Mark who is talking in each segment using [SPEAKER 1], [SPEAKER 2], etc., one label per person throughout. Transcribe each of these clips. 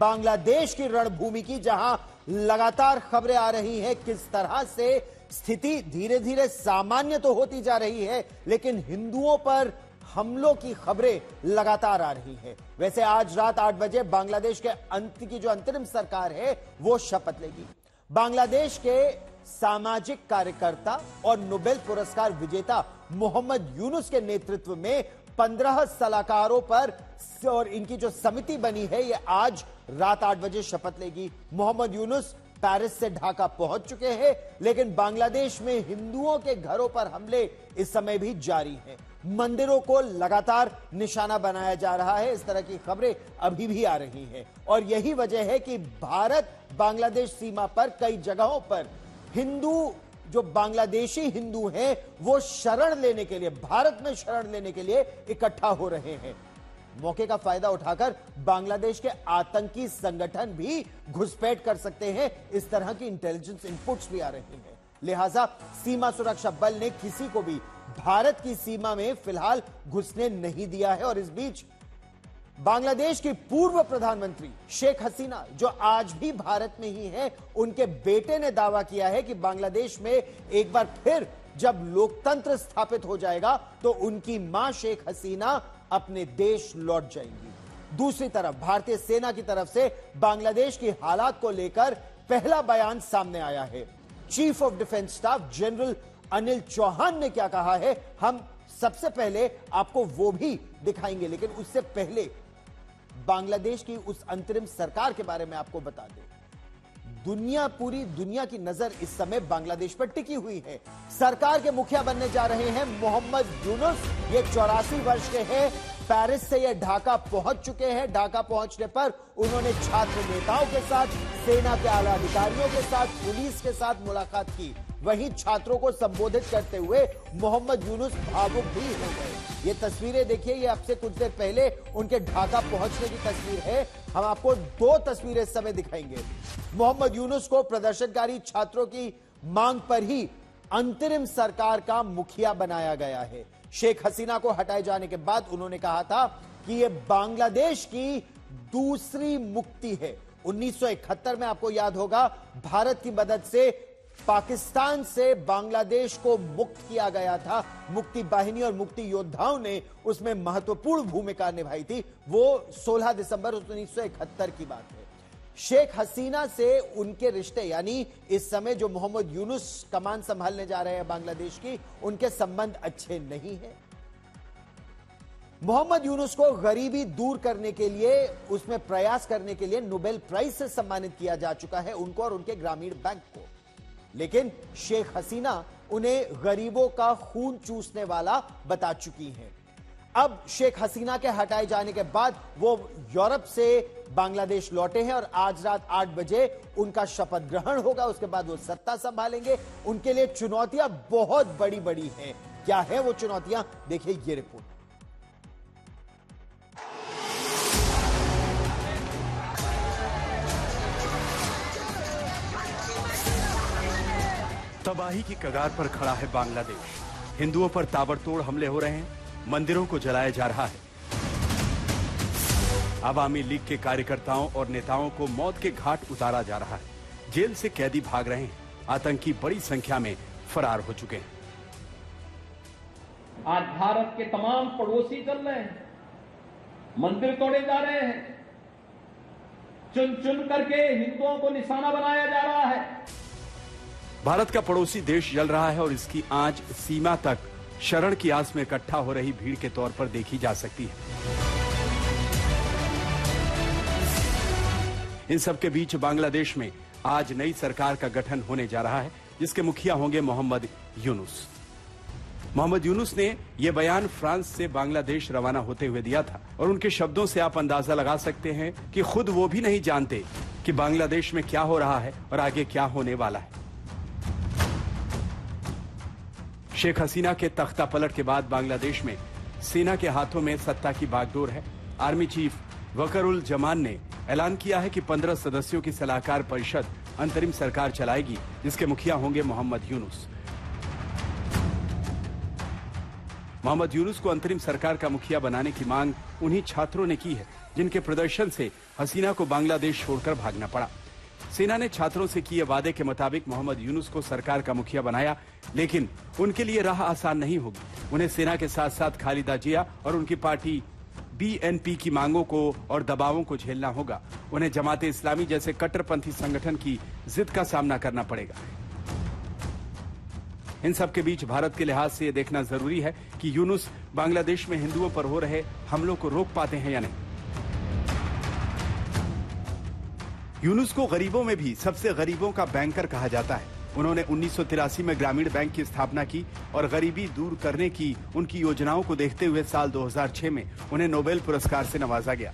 [SPEAKER 1] बांग्लादेश की रणभूमि की, जहां लगातार खबरें आ रही हैं किस तरह से स्थिति धीरे धीरे सामान्य तो होती जा रही है, लेकिन हिंदुओं पर हमलों की खबरें लगातार आ रही हैं। वैसे आज रात 8 बजे बांग्लादेश की जो अंतरिम सरकार है वो शपथ लेगी। बांग्लादेश के सामाजिक कार्यकर्ता और नोबेल पुरस्कार विजेता मोहम्मद यूनुस के नेतृत्व में 15 सलाहकारों पर और इनकी जो समिति बनी है ये आज रात 8 बजे शपथ लेगी। मोहम्मद यूनुस पेरिस से ढाका पहुंच चुके हैं, लेकिन बांग्लादेश में हिंदुओं के घरों पर हमले इस समय भी जारी हैं। मंदिरों को लगातार निशाना बनाया जा रहा है, इस तरह की खबरें अभी भी आ रही हैं। और यही वजह है कि भारत बांग्लादेश सीमा पर कई जगहों पर हिंदू, जो बांग्लादेशी हिंदू हैं, वो शरण लेने के लिए, भारत में शरण लेने के लिए इकट्ठा हो रहे हैं। मौके का फायदा उठाकर बांग्लादेश के आतंकी संगठन भी घुसपैठ कर सकते हैं, इस तरह की इंटेलिजेंस इनपुट्स भी आ रही हैं। लिहाजा सीमा सुरक्षा बल ने किसी को भी भारत की सीमा में फिलहाल घुसने नहीं दिया है। और इस बीच बांग्लादेश की पूर्व प्रधानमंत्री शेख हसीना, जो आज भी भारत में ही है, उनके बेटे ने दावा किया है कि बांग्लादेश में एक बार फिर जब लोकतंत्र स्थापित हो जाएगा तो उनकी मां शेख हसीना अपने देश लौट जाएंगी। दूसरी तरफ भारतीय सेना की तरफ से बांग्लादेश की हालात को लेकर पहला बयान सामने आया है। Chief of defence staff general Anil Chauhan ने क्या कहा है, हम सबसे पहले आपको वो भी दिखाएंगे, लेकिन उससे पहले बांग्लादेश की उस अंतरिम सरकार के बारे में आपको बता दें। पूरी दुनिया की नजर इस समय बांग्लादेश पर टिकी हुई है। सरकार के मुखिया बनने जा रहे हैं मोहम्मद यूनुस। ये 84 वर्ष के हैं। पेरिस से ये ढाका पहुंच चुके हैं। ढाका पहुंचने पर उन्होंने छात्र नेताओं के साथ, सेना के आला अधिकारियों के साथ, पुलिस के साथ मुलाकात की। वहीं छात्रों को संबोधित करते हुए मोहम्मद यूनुस भावुक भी हो गए। ये तस्वीरें देखिए, ये अब से कुछ देर पहले उनके ढाका पहुंचने की तस्वीर है। हम आपको 2 तस्वीरें इस समय दिखाएंगे। मोहम्मद यूनुस को प्रदर्शनकारी छात्रों की मांग पर ही अंतरिम सरकार का मुखिया बनाया गया है। शेख हसीना को हटाए जाने के बाद उन्होंने कहा था कि यह बांग्लादेश की दूसरी मुक्ति है। 1971 में आपको याद होगा, भारत की मदद से पाकिस्तान से बांग्लादेश को मुक्त किया गया था। मुक्ति बाहिनी और मुक्ति योद्धाओं ने उसमें महत्वपूर्ण भूमिका निभाई थी। वो 16 दिसंबर 1971 की बात है। शेख हसीना से उनके रिश्ते, यानी इस समय जो मोहम्मद यूनुस कमान संभालने जा रहे हैं बांग्लादेश की, उनके संबंध अच्छे नहीं हैं। मोहम्मद यूनुस को गरीबी दूर करने के लिए, उसमें प्रयास करने के लिए नोबेल प्राइज से सम्मानित किया जा चुका है, उनको और उनके ग्रामीण बैंक को। लेकिन शेख हसीना उन्हें गरीबों का खून चूसने वाला बता चुकी हैं। अब शेख हसीना के हटाए जाने के बाद वो यूरोप से बांग्लादेश लौटे हैं और आज रात 8 बजे उनका शपथ ग्रहण होगा। उसके बाद वो सत्ता संभालेंगे। उनके लिए चुनौतियां बहुत बड़ी बड़ी हैं। क्या है वो चुनौतियां, देखिए ये रिपोर्ट।
[SPEAKER 2] तबाही की कगार पर खड़ा है बांग्लादेश। हिंदुओं पर ताबड़तोड़ हमले हो रहे हैं, मंदिरों को जलाया जा रहा है। अवामी लीग के कार्यकर्ताओं और नेताओं को मौत के घाट उतारा जा रहा है। जेल से कैदी भाग रहे हैं। आतंकी बड़ी संख्या में फरार हो चुके हैं।
[SPEAKER 3] आज भारत के तमाम पड़ोसी चल रहे हैं, मंदिर तोड़े जा रहे हैं, चुन चुन करके हिंदुओं को निशाना बनाया जा रहा है।
[SPEAKER 2] भारत का पड़ोसी देश जल रहा है और इसकी आंच सीमा तक शरण की आस में इकट्ठा हो रही भीड़ के तौर पर देखी जा सकती है। इन सबके बीच बांग्लादेश में आज नई सरकार का गठन होने जा रहा है, जिसके मुखिया होंगे मोहम्मद यूनुस। मोहम्मद यूनुस ने यह बयान फ्रांस से बांग्लादेश रवाना होते हुए दिया था और उनके शब्दों से आप अंदाजा लगा सकते हैं कि खुद वो भी नहीं जानते कि बांग्लादेश में क्या हो रहा है और आगे क्या होने वाला है। शेख हसीना के तख्ता पलट के बाद बांग्लादेश में सेना के हाथों में सत्ता की बागडोर है। आर्मी चीफ वकरुल जमान ने ऐलान किया है कि 15 सदस्यों की सलाहकार परिषद अंतरिम सरकार चलाएगी, जिसके मुखिया होंगे मोहम्मद यूनुस। मोहम्मद यूनुस को अंतरिम सरकार का मुखिया बनाने की मांग उन्हीं छात्रों ने की है जिनके प्रदर्शन से हसीना को बांग्लादेश छोड़कर भागना पड़ा। सेना ने छात्रों से किए वादे के मुताबिक मोहम्मद यूनुस को सरकार का मुखिया बनाया, लेकिन उनके लिए राह आसान नहीं होगी। उन्हें सेना के साथ साथ खालिदा जिया और उनकी पार्टी बीएनपी की मांगों को और दबावों को झेलना होगा। उन्हें जमाते इस्लामी जैसे कट्टरपंथी संगठन की जिद का सामना करना पड़ेगा। इन सब के बीच भारत के लिहाज से यह देखना जरूरी है कि यूनुस बांग्लादेश में हिंदुओं पर हो रहे हमलों को रोक पाते हैं या नहीं। यूनुस को गरीबों में भी सबसे गरीबों का बैंकर कहा जाता है। उन्होंने 1983 में ग्रामीण बैंक की स्थापना की और गरीबी दूर करने की उनकी योजनाओं को देखते हुए साल 2006 में उन्हें नोबेल पुरस्कार से नवाजा गया।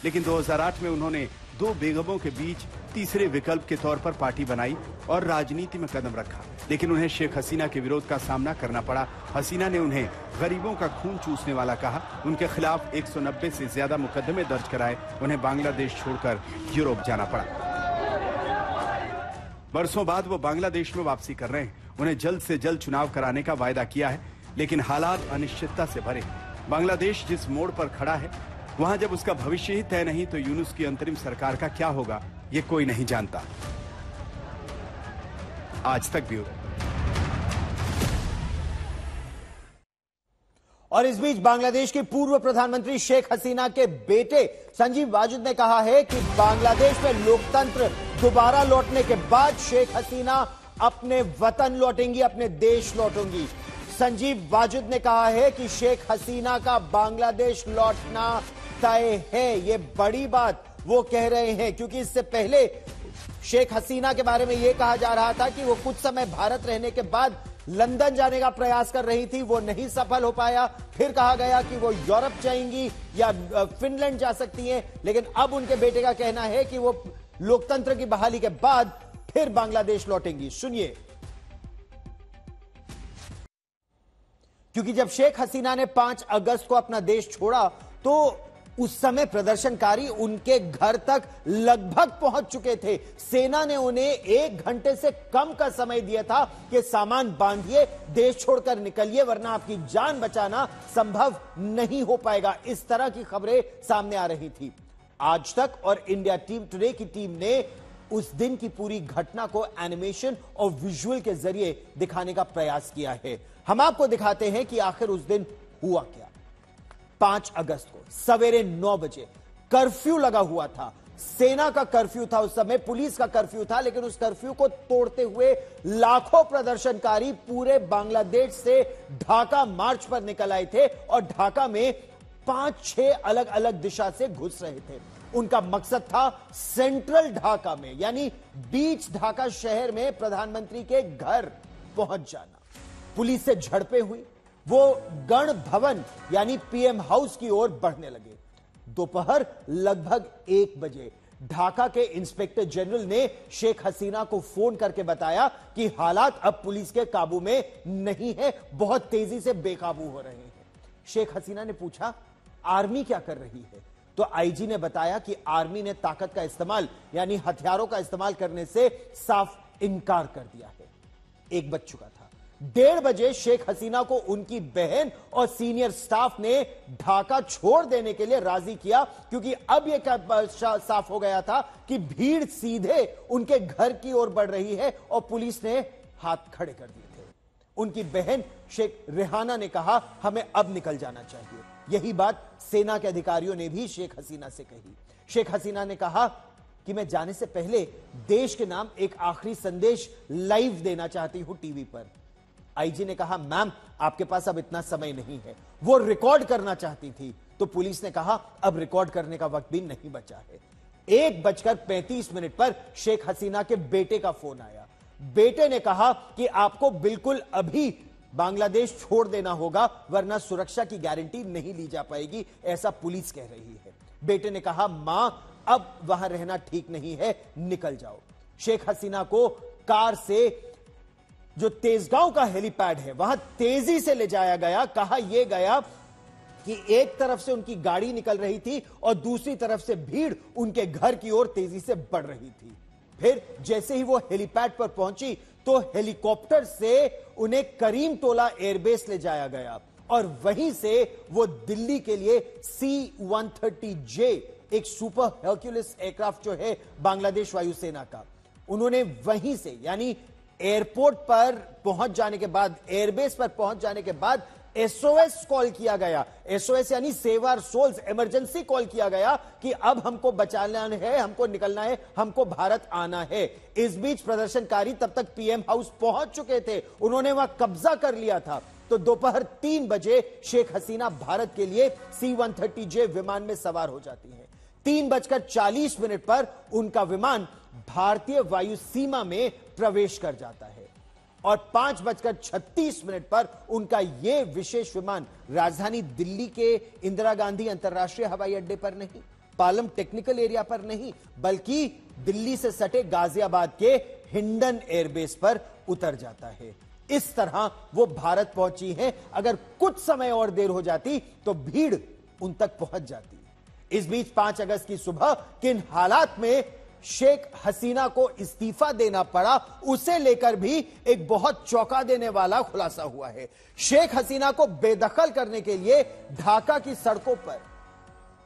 [SPEAKER 2] लेकिन 2008 में उन्होंने दो बेगमों के बीच तीसरे विकल्प के तौर पर पार्टी बनाई और राजनीति में कदम रखा, लेकिन उन्हें शेख हसीना के विरोध का सामना करना पड़ा। हसीना ने उन्हें गरीबों का खून चूसने वाला कहा, उनके खिलाफ 190 से ज्यादा मुकदमे दर्ज कराए, उन्हें बांग्लादेश छोड़कर यूरोप जाना पड़ा। बरसों बाद वो बांग्लादेश में वापसी कर रहे हैं। उन्हें जल्द से जल्द चुनाव कराने का वायदा किया है, लेकिन हालात अनिश्चितता से भरे। बांग्लादेश जिस मोड़ पर खड़ा है, वहां जब उसका भविष्य ही तय नहीं तो यूनुस की अंतरिम सरकार का क्या होगा, ये कोई नहीं जानता। आज तक ब्यूरो।
[SPEAKER 1] और इस बीच बांग्लादेश की पूर्व प्रधानमंत्री शेख हसीना के बेटे संजीव वाजिद ने कहा है कि बांग्लादेश में लोकतंत्र दोबारा लौटने के बाद शेख हसीना अपने वतन लौटेंगी, अपने देश लौटेंगी। संजीव वाजिद ने कहा है कि शेख हसीना का बांग्लादेश लौटना तय है। ये बड़ी बात वो कह रहे हैं, क्योंकि इससे पहले शेख हसीना के बारे में यह कहा जा रहा था कि वो कुछ समय भारत रहने के बाद लंदन जाने का प्रयास कर रही थी, वो नहीं सफल हो पाया। फिर कहा गया कि वो यूरोप जाएंगी या फिनलैंड जा सकती हैं, लेकिन अब उनके बेटे का कहना है कि वो लोकतंत्र की बहाली के बाद फिर बांग्लादेश लौटेंगी। सुनिए। क्योंकि जब शेख हसीना ने 5 अगस्त को अपना देश छोड़ा तो उस समय प्रदर्शनकारी उनके घर तक लगभग पहुंच चुके थे। सेना ने उन्हें 1 घंटे से कम का समय दिया था कि सामान बांधिए, देश छोड़कर निकलिए, वरना आपकी जान बचाना संभव नहीं हो पाएगा। इस तरह की खबरें सामने आ रही थी। आज तक और इंडिया टीम टुडे की टीम ने उस दिन की पूरी घटना को एनिमेशन और विजुअल के जरिए दिखाने का प्रयास किया है। हम आपको दिखाते हैं कि आखिर उस दिन हुआ क्या। 5 अगस्त को सवेरे 9 बजे कर्फ्यू लगा हुआ था। सेना का कर्फ्यू था, उस समय पुलिस का कर्फ्यू था, लेकिन उस कर्फ्यू को तोड़ते हुए लाखों प्रदर्शनकारी पूरे बांग्लादेश से ढाका मार्च पर निकल आए थे और ढाका में 5-6 अलग अलग दिशा से घुस रहे थे। उनका मकसद था सेंट्रल ढाका में, यानी बीच ढाका शहर में प्रधानमंत्री के घर पहुंच जाना। पुलिस से झड़पें हुई, वो गण भवन यानी पीएम हाउस की ओर बढ़ने लगे। दोपहर लगभग 1 बजे ढाका के इंस्पेक्टर जनरल ने शेख हसीना को फोन करके बताया कि हालात अब पुलिस के काबू में नहीं है, बहुत तेजी से बेकाबू हो रहे हैं। शेख हसीना ने पूछा, आर्मी क्या कर रही है? तो आईजी ने बताया कि आर्मी ने ताकत का इस्तेमाल यानी हथियारों का इस्तेमाल करने से साफ इनकार कर दिया है। 1 बज चुका था। 1:30 बजे शेख हसीना को उनकी बहन और सीनियर स्टाफ ने ढाका छोड़ देने के लिए राजी किया, क्योंकि अब यह साफ हो गया था कि भीड़ सीधे उनके घर की ओर बढ़ रही है और पुलिस ने हाथ खड़े कर दिए थे। उनकी बहन शेख रेहाना ने कहा, हमें अब निकल जाना चाहिए। यही बात सेना के अधिकारियों ने भी शेख हसीना से कही। शेख हसीना ने कहा कि मैं जाने से पहले देश के नाम एक आखिरी संदेश लाइव देना चाहती हूं टीवी पर। आईजी ने कहा, मैम आपके पास अब इतना समय नहीं है। वो रिकॉर्ड करना चाहती थी, तो पुलिस ने कहा अब रिकॉर्ड करने का वक्त भी नहीं बचा है। 1:35 पर शेख हसीना के बेटे का फोन आया। बेटे ने कहा कि आपको बिल्कुल अभी बांग्लादेश छोड़ देना होगा, वरना सुरक्षा की गारंटी नहीं ली जा पाएगी, ऐसा पुलिस कह रही है। बेटे ने कहा, मां अब वहां रहना ठीक नहीं है, निकल जाओ। शेख हसीना को कार से जो तेजगांव का हेलीपैड है वहां तेजी से ले जाया गया। कहा यह गया कि एक तरफ से उनकी गाड़ी निकल रही थी और दूसरी तरफ से भीड़ उनके घर की ओर तेजी से बढ़ रही थी। फिर जैसे ही वो हेलीपैड पर पहुंची तो हेलीकॉप्टर से उन्हें करीम टोला एयरबेस ले जाया गया। और वहीं से वो दिल्ली के लिए C-130J, एक सुपर हर्क्यूलिस एयरक्राफ्ट जो है बांग्लादेश वायुसेना का, उन्होंने वहीं से यानी एयरपोर्ट पर पहुंच जाने के बाद, एयरबेस पर पहुंच जाने के बाद SOS कॉल किया गया। SOS यानी save our souls, emergency call किया गया कि अब हमको बचाना है, हमको निकलना है, हमको भारत आना है। इस बीच प्रदर्शनकारी तब तक PM हाउस पहुंच चुके थे, उन्होंने वहां कब्जा कर लिया था। तो दोपहर 3 बजे शेख हसीना भारत के लिए C-130J विमान में सवार हो जाती है। 3:40 पर उनका विमान भारतीय वायु सीमा में प्रवेश कर जाता है और 5:36 पर उनका यह विशेष विमान राजधानी दिल्ली के इंदिरा गांधी अंतर्राष्ट्रीय हवाई अड्डे पर नहीं, पालम टेक्निकल एरिया पर नहीं, बल्कि दिल्ली से सटे गाजियाबाद के हिंडन एयरबेस पर उतर जाता है। इस तरह वो भारत पहुंची हैं। अगर कुछ समय और देर हो जाती तो भीड़ उन तक पहुंच जाती। इस बीच 5 अगस्त की सुबह किन हालात में शेख हसीना को इस्तीफा देना पड़ा, उसे लेकर भी एक बहुत चौंका देने वाला खुलासा हुआ है। शेख हसीना को बेदखल करने के लिए ढाका की सड़कों पर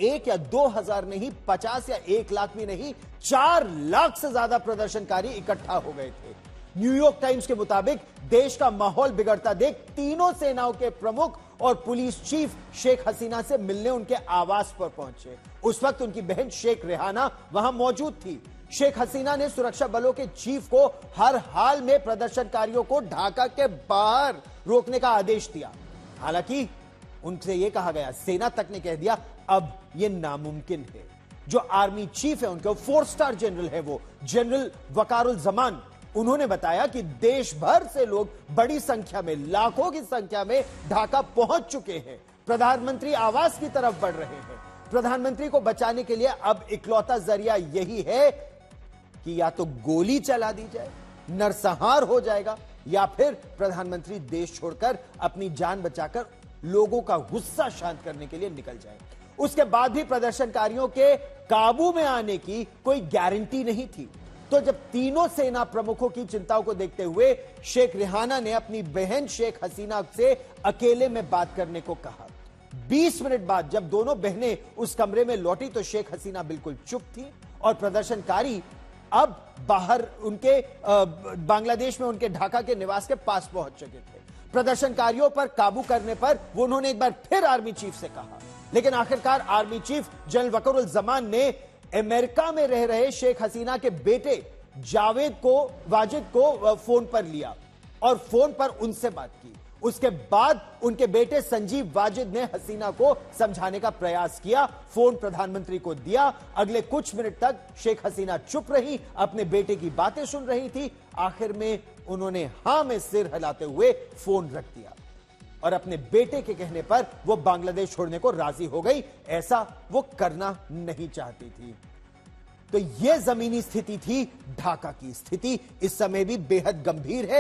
[SPEAKER 1] 1 या 2 हजार नहीं, 50 या 1 लाख भी नहीं, 4 लाख से ज्यादा प्रदर्शनकारी इकट्ठा हो गए थे। न्यूयॉर्क टाइम्स के मुताबिक देश का माहौल बिगड़ता देख तीनों सेनाओं के प्रमुख और पुलिस चीफ शेख हसीना से मिलने उनके आवास पर पहुंचे। उस वक्त उनकी बहन शेख रेहाना वहां मौजूद थी। शेख हसीना ने सुरक्षा बलों के चीफ को हर हाल में प्रदर्शनकारियों को ढाका के बाहर रोकने का आदेश दिया। हालांकि उनसे यह कहा गया, सेना तक ने कह दिया, अब यह नामुमकिन है। जो आर्मी चीफ है उनके 4 स्टार जनरल है, वो जनरल वकारुल जमान, उन्होंने बताया कि देश भर से लोग बड़ी संख्या में, लाखों की संख्या में ढाका पहुंच चुके हैं, प्रधानमंत्री आवास की तरफ बढ़ रहे हैं। प्रधानमंत्री को बचाने के लिए अब इकलौता जरिया यही है कि या तो गोली चला दी जाए, नरसंहार हो जाएगा, या फिर प्रधानमंत्री देश छोड़कर अपनी जान बचाकर लोगों का गुस्सा शांत करने के लिए निकल जाए। उसके बाद भी प्रदर्शनकारियों के काबू में आने की कोई गारंटी नहीं थी। तो जब तीनों सेना प्रमुखों की चिंताओं को देखते हुए शेख रेहाना ने अपनी बहन शेख हसीना से अकेले में बात करने को कहा। 20 मिनट बाद जब दोनों बहनें उस कमरे में लौटी तो शेख हसीना बिल्कुल चुप थी और प्रदर्शनकारी अब बाहर उनके बांग्लादेश में उनके ढाका के निवास के पास पहुंच चुके थे। प्रदर्शनकारियों पर काबू करने पर उन्होंने एक बार फिर आर्मी चीफ से कहा, लेकिन आखिरकार आर्मी चीफ जनरल वकरुल जमान ने अमेरिका में रह रहे शेख हसीना के बेटे वाजिद को फोन पर लिया और फोन पर उनसे बात की। उसके बाद उनके बेटे संजीव वाजिद ने हसीना को समझाने का प्रयास किया, फोन प्रधानमंत्री को दिया। अगले कुछ मिनट तक शेख हसीना चुप रही, अपने बेटे की बातें सुन रही थी। आखिर में उन्होंने हां में सिर हिलाते हुए फोन रख दिया और अपने बेटे के कहने पर वो बांग्लादेश छोड़ने को राजी हो गई। ऐसा वो करना नहीं चाहती थी। तो यह जमीनी स्थिति थी। ढाका की स्थिति इस समय भी बेहद गंभीर है।